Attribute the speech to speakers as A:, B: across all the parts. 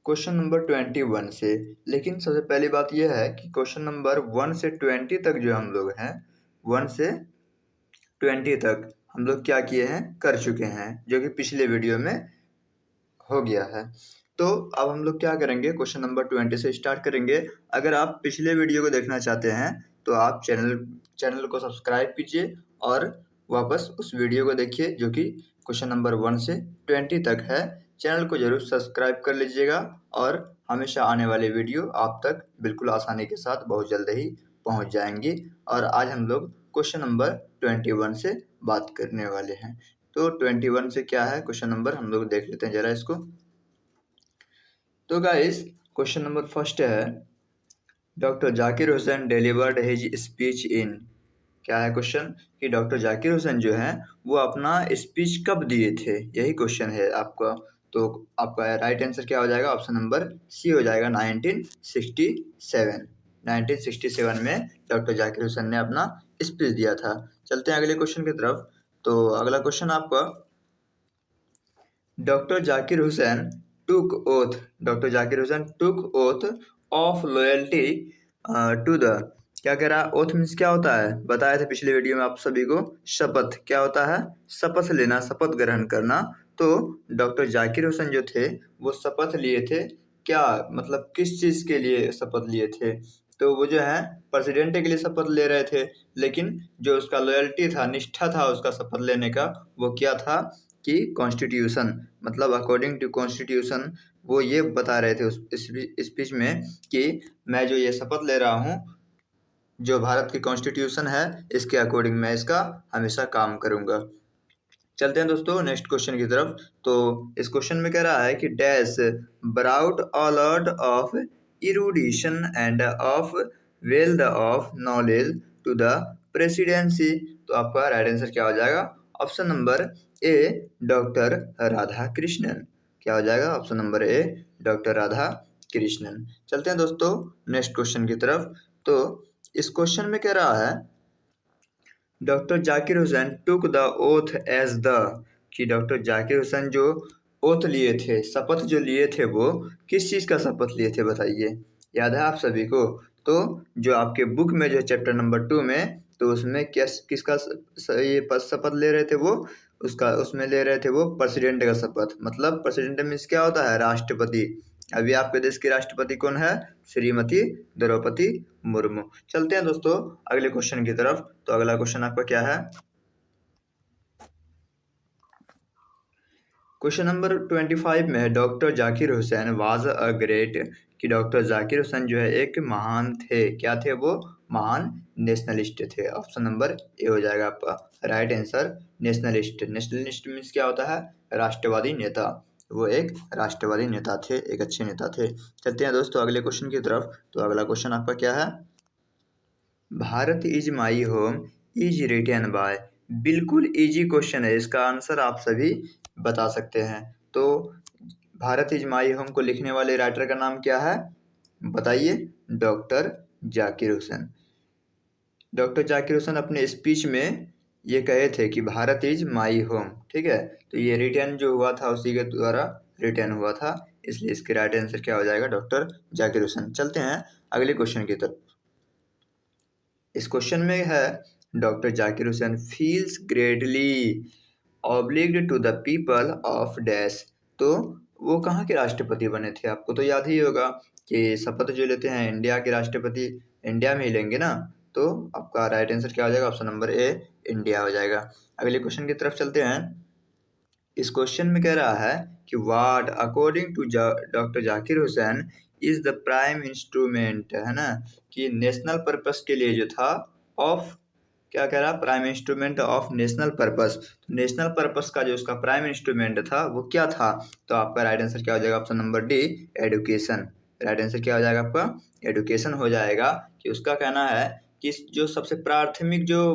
A: Question number 21 से। लेकिन सबसे पहली बात यह है कि क्वेश्चन नंबर 1 से 20 तक जो हम लोग हैं 1 से 20 तक हम लोग क्या किए हैं, कर चुके हैं, जो कि पिछले वीडियो में हो गया है। तो अब हम लोग क्या करेंगे, क्वेश्चन नंबर 20 से स्टार्ट करेंगे। अगर आप पिछले वीडियो को देखना चाहते हैं तो आप चैनल को सब्सक्राइब कीजिए और वापस उस वीडियो को देखिए जो कि क्वेश्चन नंबर 1 से 20 तक है। चैनल को जरूर सब्सक्राइब कर लीजिएगा और हमेशा आने वाले वीडियो आप तक बिल्कुल आसानी के साथ बहुत जल्द ही पहुंच जाएंगी। और आज हम लोग क्वेश्चन नंबर 21 से बात करने वाले हैं। तो 21 से क्या है क्वेश्चन नंबर, हम लोग देख लेते हैं जरा इसको। तो गाइस, क्वेश्चन नंबर फर्स्ट है, doctor Zakir Hussain delivered his speech in. क्या है क्वेश्चन कि डॉक्टर जाकिर हुसैन जो हैं वो अपना स्पीच कब दिए थे, यही क्वेश्चन है आपका। तो आपका राइट आंसर क्या हो जाएगा, ऑप्शन नंबर सी हो जाएगा, 1967। 1967 में डॉक्टर जाकिर हुसैन ने अपना स्पीच दिया था। चलते हैं अगले क्वेश्चन की तरफ। तो अगला क्वेश्चन आपका, doctor Zakir Hussain took oath, doctor Zakir Hussain took oath of loyalty to the, क्या कह रहा है, ओथ मीन्स क्या होता है, बताया था पिछले वीडियो में आप सभी को, शपथ। क्या होता है, शपथ लेना, शपथ ग्रहण करना। तो डॉक्टर जाकिर हुसैन जो थे वो शपथ लिए थे, क्या मतलब किस चीज के लिए शपथ लिए थे, तो वो जो है प्रेसिडेंट के लिए शपथ ले रहे थे। लेकिन जो उसका लॉयल्टी था, निष्ठा था उसका शपथ लेने का, वो क्या था कि कॉन्स्टिट्यूशन, मतलब अकॉर्डिंग टू कॉन्स्टिट्यूशन, वो ये बता रहे थे उस स्पीच में कि मैं जो ये शपथ ले रहा हूँ, जो भारत की कॉन्स्टिट्यूशन है इसके अकॉर्डिंग मैं इसका हमेशा काम करूंगा। चलते हैं दोस्तों नेक्स्ट क्वेश्चन की तरफ। तो इस क्वेश्चन में कह रहा है कि dash brought a lot of erudition and of wealth of knowledge to the presidency. तो आपका राइट आंसर क्या हो जाएगा, option number A, doctor Radhakrishnan. क्या हो जाएगा, option number A, doctor Radhakrishnan. चलते हैं दोस्तों नेक्स्ट क्वेश्चन की तरफ। तो इस क्वेश्चन में कह रहा है, doctor Zakir Hussain took the oath as the, कि डॉक्टर जाकिर हुसैन जो ओथ लिए थे, शपथ जो लिए थे, वो किस चीज़ का शपथ लिए थे बताइए, याद है आप सभी को। तो जो आपके बुक में जो चैप्टर नंबर 2 में, तो उसमें किसका ये शपथ ले रहे थे, वो उसका उसमें ले रहे थे वो प्रेसिडेंट का शपथ। मतलब प्रेसिडेंट मीन्स क्या होता है, राष्ट्रपति। अभी आपके देश की राष्ट्रपति कौन है, श्रीमती द्रौपदी मुर्मू। चलते हैं दोस्तों अगले क्वेश्चन की तरफ। तो अगला क्वेश्चन आपका क्या है, क्वेश्चन नंबर 25 में है, doctor Zakir Hussain was a great, कि डॉक्टर जाकिर हुसैन जो है एक महान थे, क्या थे वो, महान नेशनलिस्ट थे। ऑप्शन नंबर ए हो जाएगा आपका right answer, nationalist. Nationalist means क्या होता है, राष्ट्रवादी नेता। वो एक राष्ट्रवादी नेता थे, एक अच्छे नेता थे। चलते हैं दोस्तों अगले क्वेश्चन की तरफ। तो अगला क्वेश्चन आपका क्या है, Bharat is my home is written by, बिल्कुल इजी क्वेश्चन है, इसका आंसर आप सभी बता सकते हैं। तो भारत इज माई होम को लिखने वाले राइटर का नाम क्या है, बताइए, डॉक्टर जाकिर हुसैन। डॉक्टर जाकिर हुसैन अपने स्पीच में ये कहे थे कि भारत इज माई होम, ठीक है। तो ये रिटर्न जो हुआ था उसी के द्वारा रिटर्न हुआ था, इसलिए इसके राइट आंसर क्या हो जाएगा, डॉक्टर जाकिर हुसैन। चलते हैं अगले क्वेश्चन की तरफ। इस क्वेश्चन में है, doctor Zakir Hussain feels greatly obliged to the people of dash. तो वो कहाँ के राष्ट्रपति बने थे, आपको तो याद ही होगा कि शपथ जो लेते हैं इंडिया के राष्ट्रपति इंडिया में ही लेंगे ना। तो आपका राइट आंसर क्या हो जाएगा, ऑप्शन नंबर ए, इंडिया हो जाएगा। अगले क्वेश्चन की तरफ चलते हैं। इस क्वेश्चन में कह रहा है कि what according to doctor Zakir Hussain is the prime instrument, है ना, कि नेशनल पर्पस के लिए जो था, ऑफ, क्या कह रहा, prime instrument of national purpose. तो नेशनल पर्पस का जो उसका प्राइम इंस्ट्रूमेंट था वो क्या था, तो आपका राइट आंसर क्या हो जाएगा, option number D, education. Right answer क्या हो जाएगा आपका, एडुकेशन हो जाएगा। कि उसका कहना है कि जो सबसे प्राथमिक जो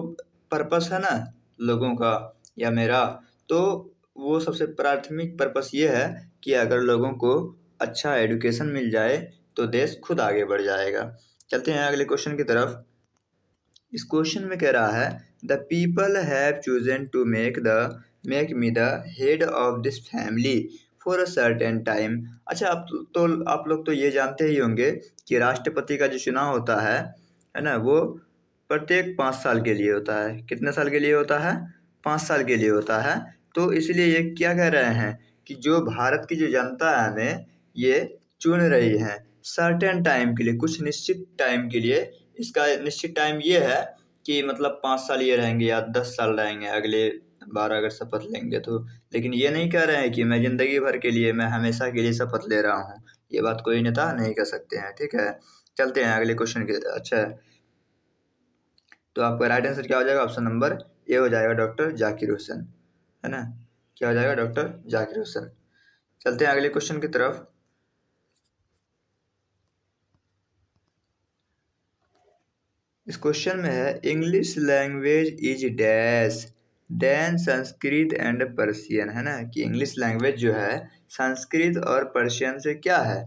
A: पर्पस है ना लोगों का या मेरा, तो वो सबसे प्राथमिक पर्पस ये है कि अगर लोगों को अच्छा एडुकेशन मिल जाए तो देश खुद आगे बढ़ जाएगा। चलते हैं अगले क्वेश्चन की तरफ। इस क्वेश्चन में कह रहा है, the people have chosen to make me the head of this family for a certain time. अच्छा, आप लोग तो ये जानते ही होंगे कि राष्ट्रपति का जो चुनाव होता है ना, वो प्रत्येक 5 साल के लिए होता है। कितने साल के लिए होता है? 5 साल के लिए होता है। तो इसलिए ये क्या कह रहे हैं कि जो भारत की जो जनता है हमें ये चुन रही है सर्टेन टाइम के लिए, कुछ निश्चित टाइम के लिए। इसका निश्चित टाइम ये है कि मतलब 5 साल ये रहेंगे या 10 साल रहेंगे अगले बार अगर शपथ लेंगे तो। लेकिन ये नहीं कह रहे हैं कि मैं जिंदगी भर के लिए, मैं हमेशा के लिए शपथ ले रहा हूँ। ये बात कोई नेता नहीं कर सकते हैं। ठीक है, चलते हैं अगले क्वेश्चन के। अच्छा, तो आपका राइट आंसर क्या हो जाएगा? ऑप्शन नंबर ए हो जाएगा, डॉक्टर जाकिर हुसैन, है ना। क्या हो जाएगा? डॉक्टर जाकिर हुसैन। चलते हैं अगले क्वेश्चन की तरफ। इस क्वेश्चन में है English language is dash then Sanskrit and Persian, है ना, कि इंग्लिश लैंग्वेज जो है संस्कृत और पर्शियन से क्या है।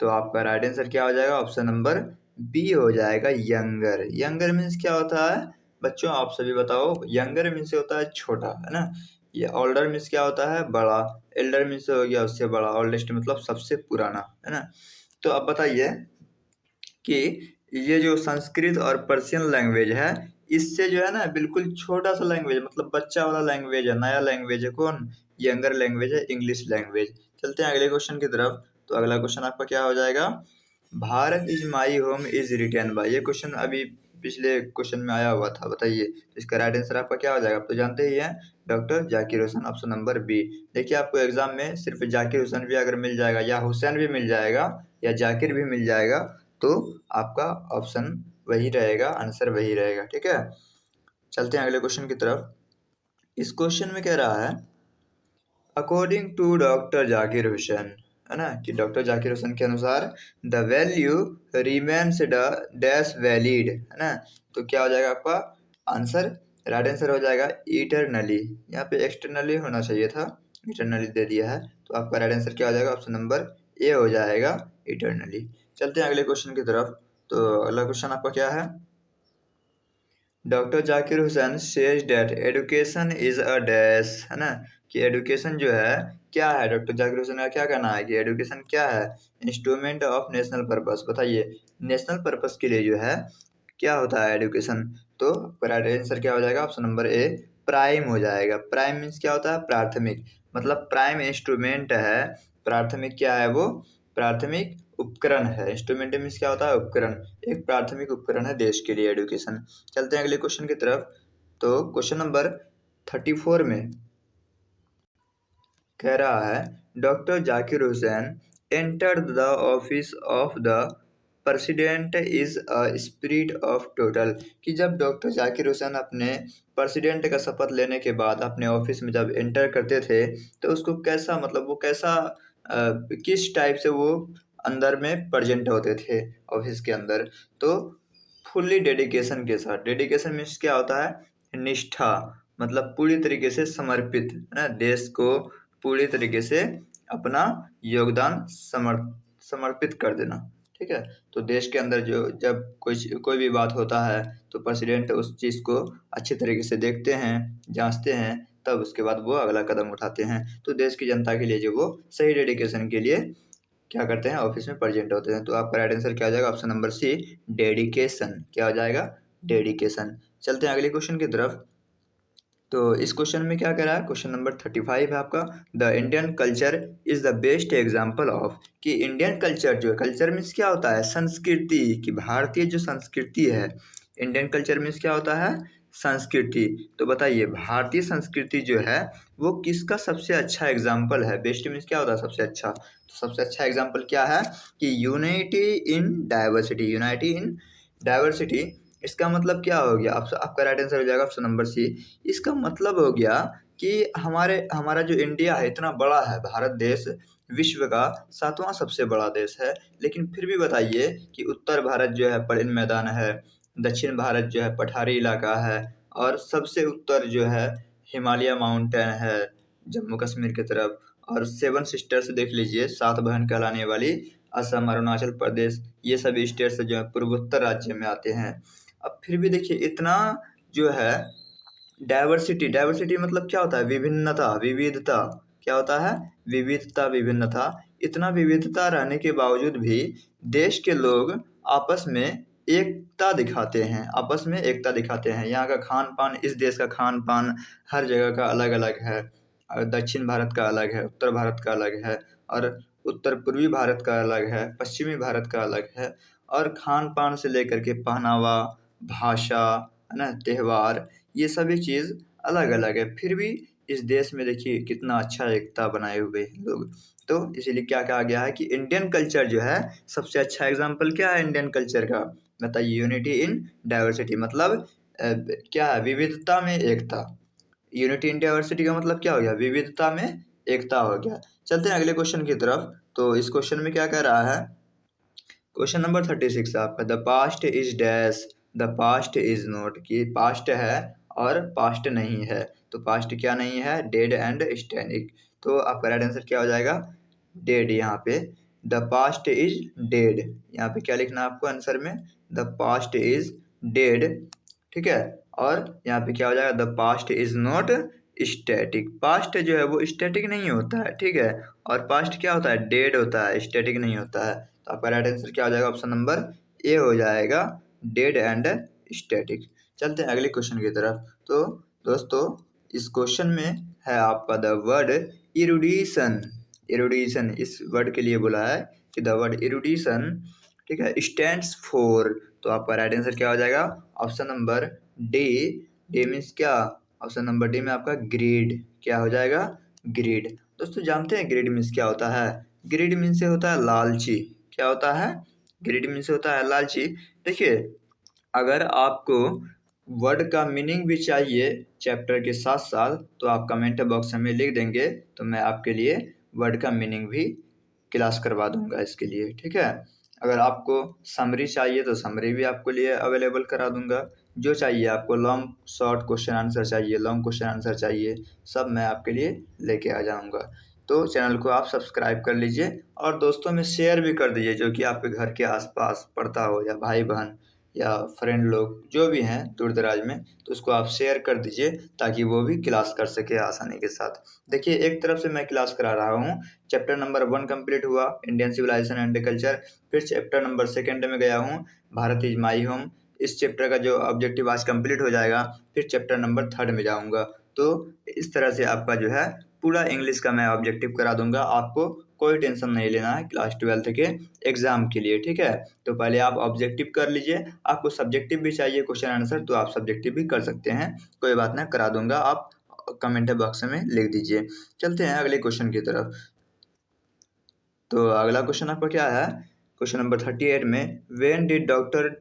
A: तो आपका राइट आंसर क्या हो जाएगा? ऑप्शन नंबर बी हो जाएगा, यंगर। यंगर मीन्स क्या होता है बच्चों? आप सभी बताओ। यंगर मीन्स होता है छोटा, है ना। ये ओल्डर मीन्स क्या होता है? बड़ा। एल्डर मीन्स हो गया उससे बड़ा। ओल्डेस्ट मतलब सबसे पुराना, है ना। तो अब बताइए कि ये जो संस्कृत और पर्शियन लैंग्वेज है, इससे जो है ना बिल्कुल छोटा सा लैंग्वेज, मतलब बच्चा वाला लैंग्वेज है, नया लैंग्वेज है। कौन? यंगर लैंग्वेज है, इंग्लिश लैंग्वेज। चलते हैं अगले क्वेश्चन की तरफ। तो अगला क्वेश्चन आपका क्या हो जाएगा? Bharat is my home is return by. ये क्वेश्चन अभी पिछले क्वेश्चन में आया हुआ था, बताइए। तो इसका राइट आंसर आपका क्या हो जाएगा? आप तो जानते ही हैं, doctor Zakir Hussain, option number B. देखिए, आपको एग्जाम में सिर्फ जाकिर हुसैन भी अगर मिल जाएगा, या हुसैन भी मिल जाएगा, या जाकिर भी मिल जाएगा, तो आपका ऑप्शन वही रहेगा, आंसर वही रहेगा। ठीक है, चलते हैं अगले क्वेश्चन की तरफ। इस क्वेश्चन में कह रहा है according to doctor Zakir Hussain, है ना, कि डॉक्टर जाकिर हुसैन के अनुसार the value remains dash valid, है ना। तो क्या हो जाएगा आपका आंसर? राइट आंसर हो जाएगा इटरनली। यहाँ पे एक्सटर्नली होना चाहिए था, इटरनली दे दिया है। तो आपका राइट आंसर क्या हो जाएगा? ऑप्शन नंबर ए हो जाएगा, इटरनली। चलते हैं अगले क्वेश्चन की तरफ। तो अगला क्वेश्चन आपका क्या है? Doctor Zakir Hussain says that education is a dash, है ना, कि एडुकेशन जो है क्या है। डॉक्टर जाकिर हुसैन का क्या कहना है कि एडुकेशन क्या है? Instrument of national purpose. बताइए, नेशनल पर्पस के लिए जो है क्या होता है एडुकेशन? तो राइट आंसर क्या हो जाएगा? ऑप्शन नंबर ए, प्राइम हो जाएगा। प्राइम मीन्स क्या होता है? प्राथमिक, मतलब प्राइम इंस्ट्रूमेंट है। प्राथमिक क्या है वो? प्राथमिक उपकरण है। इंस्ट्रूमेंट मीन्स क्या होता है? उपकरण। एक प्राथमिक उपकरण है देश के लिए एडुकेशन। चलते हैं अगले क्वेश्चन की तरफ। तो क्वेश्चन नंबर 34 में कह रहा है doctor Zakir Hussain enter the office of the president is a spirit of total, कि जब डॉक्टर जाकिर हुसैन अपने प्रेसिडेंट का शपथ लेने के बाद अपने ऑफिस में जब एंटर करते थे, तो उसको कैसा, मतलब वो कैसा किस टाइप से वो अंदर में प्रेजेंट होते थे ऑफिस के अंदर? तो फुल्ली डेडिकेशन के साथ। डेडिकेशन मीन्स क्या होता है? निष्ठा, मतलब पूरी तरीके से समर्पित, है ना, देश को पूरी तरीके से अपना योगदान समर्पित कर देना। ठीक है, तो देश के अंदर जो जब कोई भी बात होता है, तो प्रेसिडेंट उस चीज़ को अच्छे तरीके से देखते हैं, जांचते हैं, तब उसके बाद वो अगला कदम उठाते हैं। तो देश की जनता के लिए जो वो सही डेडिकेशन के लिए क्या करते हैं? ऑफिस में प्रेजेंट होते हैं। तो आपका राइट आंसर क्या हो जाएगा? Option number C, dedication. क्या हो जाएगा? डेडिकेशन। चलते हैं अगले क्वेश्चन की तरफ। तो इस क्वेश्चन में क्या कह रहा है? क्वेश्चन नंबर 35 है आपका। The Indian culture is the best example of, कि इंडियन कल्चर जो है, कल्चर मीन्स क्या होता है? संस्कृति, कि भारतीय जो संस्कृति है। इंडियन कल्चर मीन्स क्या होता है? संस्कृति। तो बताइए, भारतीय संस्कृति जो है वो किसका सबसे अच्छा एग्जाम्पल है? बेस्ट मीन्स क्या होता है? सबसे अच्छा। तो सबसे अच्छा एग्जाम्पल क्या है? कि unity in diversity. Unity in diversity, इसका मतलब क्या हो गया? आपका राइट आंसर हो जाएगा ऑप्शन नंबर सी। इसका मतलब हो गया कि हमारा जो इंडिया है इतना बड़ा है, भारत देश विश्व का 7वां सबसे बड़ा देश है, लेकिन फिर भी बताइए कि उत्तर भारत जो है प्लेन मैदान है, दक्षिण भारत जो है पठारी इलाका है, और सबसे उत्तर जो है हिमालय माउंटेन है जम्मू कश्मीर की तरफ। और 7 सिस्टर्स देख लीजिए, 7 बहन कहलाने वाली, असम, अरुणाचल प्रदेश, ये सभी स्टेट्स जो है पूर्वोत्तर राज्य में आते हैं। अब फिर भी देखिए इतना जो है डाइवर्सिटी, डाइवर्सिटी मतलब क्या होता है? विभिन्नता, विविधता, क्या होता है? विविधता, विभिन्नता। इतना विविधता रहने के बावजूद भी देश के लोग आपस में एकता दिखाते हैं, आपस में एकता दिखाते हैं। यहाँ का खान पान, इस देश का खान पान हर जगह का अलग अलग है। दक्षिण भारत का अलग है, उत्तर भारत का अलग है, और उत्तर पूर्वी भारत का अलग है, पश्चिमी भारत का अलग है। और खान पान से लेकर के पहनावा, भाषा, है ना, त्योहार, ये सभी चीज़ अलग अलग है। फिर भी इस देश में देखिए कितना अच्छा एकता बनाए हुए हैं लोग। तो इसीलिए क्या कहा गया है कि इंडियन कल्चर जो है, सबसे अच्छा एग्जाम्पल क्या है इंडियन कल्चर का? बताइए। यूनिटी इन डाइवर्सिटी, मतलब क्या है? विविधता में एकता। यूनिटी इन डाइवर्सिटी का मतलब क्या हो गया? विविधता में एकता हो गया। चलते हैं अगले क्वेश्चन की तरफ। तो इस क्वेश्चन में क्या कह रहा है? क्वेश्चन नंबर 36 आपका, the past is dash, the past is not, कि पास्ट है और पास्ट नहीं है। तो पास्ट क्या नहीं है? Dead and static. तो आपका राइट आंसर क्या हो जाएगा? डेड। यहाँ पे द पास्ट इज डेड, यहाँ पे क्या लिखना है आपको आंसर में? द पास्ट इज डेड, ठीक है। और यहाँ पे क्या हो जाएगा? The past is not static. Past जो है वो स्टैटिक नहीं होता है, ठीक है। और पास्ट क्या होता है? डेड होता है, स्टैटिक नहीं होता है। तो आपका राइट आंसर क्या हो जाएगा? ऑप्शन नंबर ए हो जाएगा, डेड एंड स्टैटिक। चलते हैं अगले क्वेश्चन की तरफ। तो दोस्तों इस क्वेश्चन में है आपका द वर्ड इरुडिशन। इरुडिशन इस वर्ड के लिए बोला है कि द वर्ड इरुडिशन, ठीक है, स्टैंड्स फॉर। तो आपका राइट आंसर क्या हो जाएगा? Option number D. D means क्या? ऑप्शन नंबर डी में आपका ग्रीड। क्या हो जाएगा? ग्रीड। दोस्तों जानते हैं ग्रीड मीन्स क्या होता है? ग्रीड मीन्स से होता है लालची। क्या होता है? ग्रीड मीन्स से होता है लालची। देखिए, अगर आपको वर्ड का मीनिंग भी चाहिए चैप्टर के साथ साथ, तो आप कमेंट बॉक्स में लिख देंगे, तो मैं आपके लिए वर्ड का मीनिंग भी क्लास करवा दूंगा इसके लिए, ठीक है। अगर आपको समरी चाहिए तो समरी भी आपको लिए अवेलेबल करा दूंगा। जो चाहिए आपको, लॉन्ग शॉर्ट क्वेश्चन आंसर चाहिए, लॉन्ग क्वेश्चन आंसर चाहिए, सब मैं आपके लिए लेके आ जाऊंगा। तो चैनल को आप सब्सक्राइब कर लीजिए और दोस्तों में शेयर भी कर दीजिए, जो कि आपके घर के आसपास पढ़ता हो, या भाई बहन या फ्रेंड लोग जो भी हैं दूर दराज में, तो उसको आप शेयर कर दीजिए ताकि वो भी क्लास कर सके आसानी के साथ। देखिए, एक तरफ से मैं क्लास करा रहा हूँ, चैप्टर नंबर 1 कंप्लीट हुआ, इंडियन सिविलाइजेशन एंड कल्चर। फिर चैप्टर नंबर 2 में गया हूँ, भारत इज माई होम। इस चैप्टर का जो ऑब्जेक्टिव आज कंप्लीट हो जाएगा, फिर चैप्टर नंबर 3 में जाऊँगा। तो इस तरह से आपका जो है पूरा इंग्लिश का मैं ऑब्जेक्टिव करा दूंगा। आपको कोई टेंशन नहीं लेना है क्लास 12 के एग्जाम के लिए, ठीक है। तो पहले आप ऑब्जेक्टिव कर लीजिए। आपको सब्जेक्टिव भी चाहिए क्वेश्चन आंसर, तो आप सब्जेक्टिव भी कर सकते हैं, कोई बात नहीं, करा दूंगा। आप कमेंट बॉक्स में लिख दीजिए। चलते हैं अगले क्वेश्चन की तरफ। तो अगला क्वेश्चन आपका क्या है? क्वेश्चन नंबर 38 में, वेन डिड डॉक्टर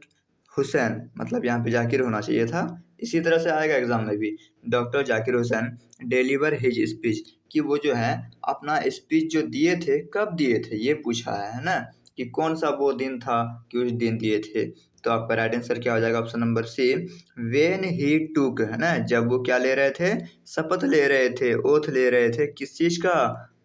A: हुसैन, मतलब यहाँ पे जाकिर होना चाहिए था, इसी तरह से आएगा एग्जाम में भी, doctor Zakir Hussain deliver his speech, कि वो जो है अपना स्पीच जो दिए थे, कब दिए थे, ये पूछा है ना, कि कौन सा वो दिन था कि उस दिन दिए थे। तो आपका राइट आंसर क्या हो जाएगा? Option number C, when he took, है ना, जब वो क्या ले रहे थे? शपथ ले रहे थे, ओथ ले रहे थे। किस चीज का?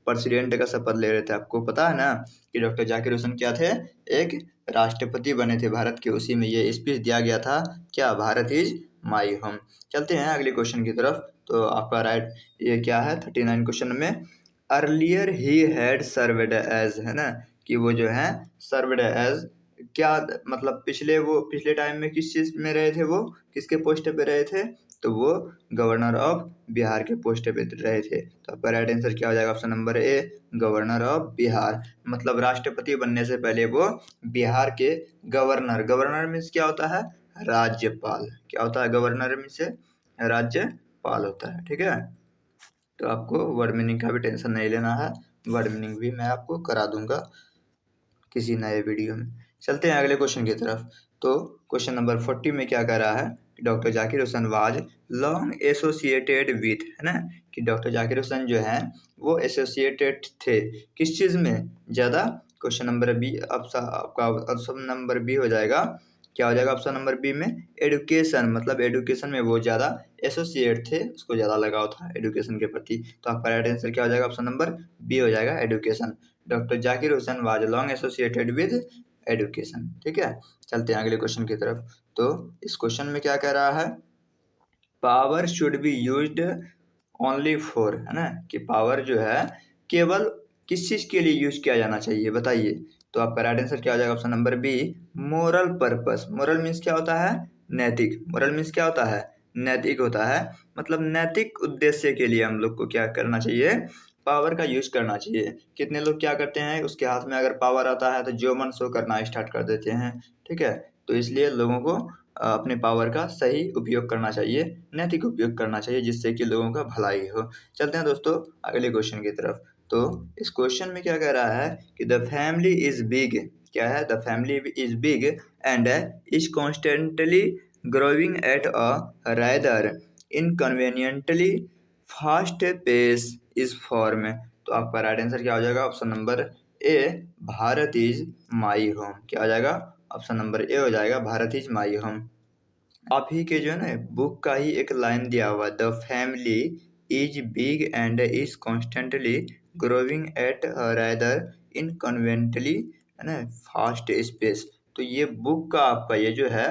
A: प्रेसिडेंट का शपथ ले रहे थे। आपको पता है ना कि डॉक्टर जाकिर हुसैन क्या थे? एक राष्ट्रपति बने थे भारत के, उसी में ये स्पीच दिया गया था। क्या? Bharat is my home. चलते हैं अगले क्वेश्चन की तरफ। तो आपका राइट ये क्या है? 39 क्वेश्चन में, earlier he had served as, है ना, कि वो जो है सर्वड एज, क्या मतलब पिछले टाइम में किस चीज में रहे थे? वो किसके पोस्ट पे रहे थे? तो वो गवर्नर ऑफ बिहार के पोस्ट पे रहे थे। तो आपका राइट आंसर क्या हो जाएगा? Option number A, governor of Bihar. मतलब राष्ट्रपति बनने से पहले वो बिहार के गवर्नर, गवर्नर मीन्स क्या होता है? राज्यपाल। क्या होता है? गवर्नर मीन्स से राज्यपाल होता है, ठीक है। तो आपको वर्ड मीनिंग का भी टेंशन नहीं लेना है, वर्ड मीनिंग भी मैं आपको करा दूंगा किसी नए वीडियो में। चलते हैं अगले क्वेश्चन की तरफ। तो क्वेश्चन नंबर 40 में क्या कह रहा है? Doctor Zakir Hussain was long associated with, है ना, कि डॉक्टर जाकिर हुसैन जो है वो एसोसिएटेड थे किस चीज़ में ज़्यादा? क्वेश्चन नंबर बी, आपका ऑप्शन नंबर बी हो जाएगा। क्या हो जाएगा ऑप्शन नंबर बी में? एडुकेशन, मतलब एडुकेशन में वो ज़्यादा एसोसिएट थे, उसको ज़्यादा लगाव था एडुकेशन के प्रति। तो आपका राइट आंसर क्या हो जाएगा? ऑप्शन नंबर बी हो जाएगा, education. Doctor Zakir Hussain was long associated with education, ठीक है। चलते हैं अगले क्वेश्चन की तरफ। तो इस क्वेश्चन में क्या कह रहा है? Power should be used only for, है ना, कि पावर जो है केवल किस चीज के लिए यूज किया जाना चाहिए, बताइए। तो आपका राइट आंसर क्या हो जाएगा? Option number B, moral purpose. Moral means क्या होता है? नैतिक। मोरल मीन्स क्या होता है? नैतिक होता है। मतलब नैतिक उद्देश्य के लिए हम लोग को क्या करना चाहिए? पावर का यूज करना चाहिए। कितने लोग क्या करते हैं, उसके हाथ में अगर पावर आता है तो जो मन सो करना स्टार्ट कर देते हैं, ठीक है। तो इसलिए लोगों को अपने पावर का सही उपयोग करना चाहिए, नैतिक उपयोग करना चाहिए, जिससे कि लोगों का भलाई हो। चलते हैं दोस्तों अगले क्वेश्चन की तरफ। तो इस क्वेश्चन में क्या कह रहा है कि द फैमिली इज बिग। क्या है? The family is big and is constantly growing at a rather inconveniently fast pace is form. तो आपका राइट आंसर क्या हो जाएगा? Option number A, Bharat is my home. क्या हो जाएगा? ऑप्शन नंबर ए हो जाएगा, भारत इज माई होम। आप ही के जो है ना बुक का ही एक लाइन दिया हुआ, the family is big and is constantly growing eight rather इनकन्वेंटली, है ना, फास्ट स्पेस। तो ये बुक का आपका ये जो है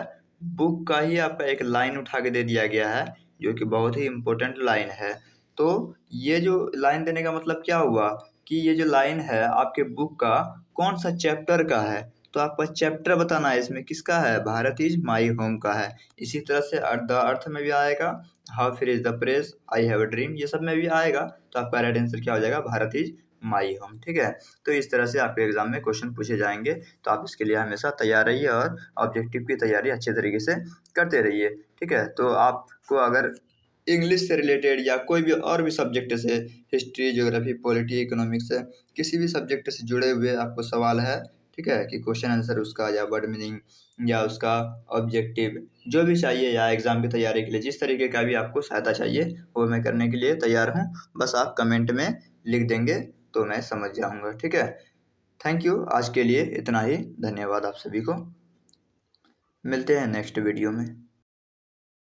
A: बुक का ही आपका एक लाइन उठा के दे दिया गया है, जो कि बहुत ही इम्पोर्टेंट लाइन है। तो ये जो लाइन देने का मतलब क्या हुआ कि ये जो लाइन है आपके बुक का कौन सा चैप्टर का है? तो आपका चैप्टर बताना है, इसमें किसका है? भारत इज माई होम का है। इसी तरह से द अर्थ में भी आएगा, हाउ फिर is the press, I have a dream, ये सब में भी आएगा। तो आपका राइट आंसर क्या हो जाएगा? भारत इज माई होम, ठीक है। तो इस तरह से आपके एग्जाम में क्वेश्चन पूछे जाएंगे, तो आप इसके लिए हमेशा तैयार रहिए और ऑब्जेक्टिव की तैयारी अच्छे तरीके से करते रहिए, ठीक है। तो आपको अगर इंग्लिश से रिलेटेड या कोई भी और भी सब्जेक्ट से, हिस्ट्री, ज्योग्राफी, पॉलिटी, इकोनॉमिक्स से, किसी भी सब्जेक्ट से जुड़े हुए आपको सवाल है, ठीक है, कि क्वेश्चन आंसर उसका या वर्ड मीनिंग या उसका ऑब्जेक्टिव जो भी चाहिए, या एग्जाम की तैयारी के लिए जिस तरीके का भी आपको सहायता चाहिए वो मैं करने के लिए तैयार हूँ। बस आप कमेंट में लिख देंगे तो मैं समझ जाऊँगा, ठीक है। थैंक यू, आज के लिए इतना ही। धन्यवाद आप सभी को। मिलते हैं नेक्स्ट वीडियो में।